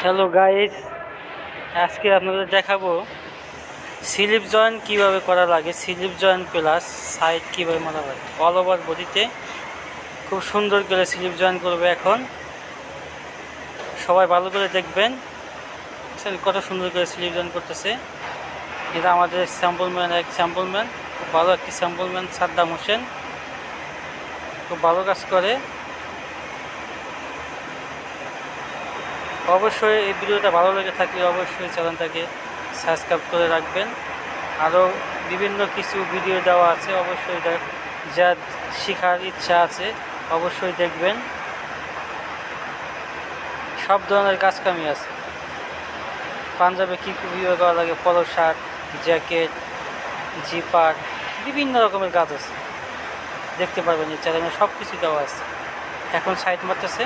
Hello guys, আজকে আপনাদের দেখাবো স্লিপ জয়েন্ট কিভাবে করা লাগে। স্লিপ জয়েন্ট প্লাস সাইড কিভাবে মারা লাগে অল ওভার বডিতে। খুব সুন্দর করে স্লিপ জয়েন্ট করবে। এখন সবাই ভালো করে দেখবেন কত সুন্দর করে স্লিপ জয়েন্ট করতেছে। এটা আমাদের স্যাম্পল ম্যান খুব ভালো একটি স্যাম্পল ম্যান সাদ্দাম হোসেন, খুব ভালো কাজ করে। অবশ্যই এই ভিডিওটা ভালো লেগে থাকলে অবশ্যই চ্যানেলটাকে সাবস্ক্রাইব করে রাখবেন। আরও বিভিন্ন কিছু ভিডিও দেওয়া আছে, অবশ্যই যা শেখার ইচ্ছা আছে অবশ্যই দেখবেন। সব ধরনের কাজকামই আছে। পাঞ্জাবে কী কীভাবে করা লাগে, পলো শার্ট, জ্যাকেট, জিপার, বিভিন্ন রকমের কাজ আছে। দেখতে পারবেন এই চ্যানেলে সব কিছু দেওয়া আছে। এখন সাইড মারতেছে।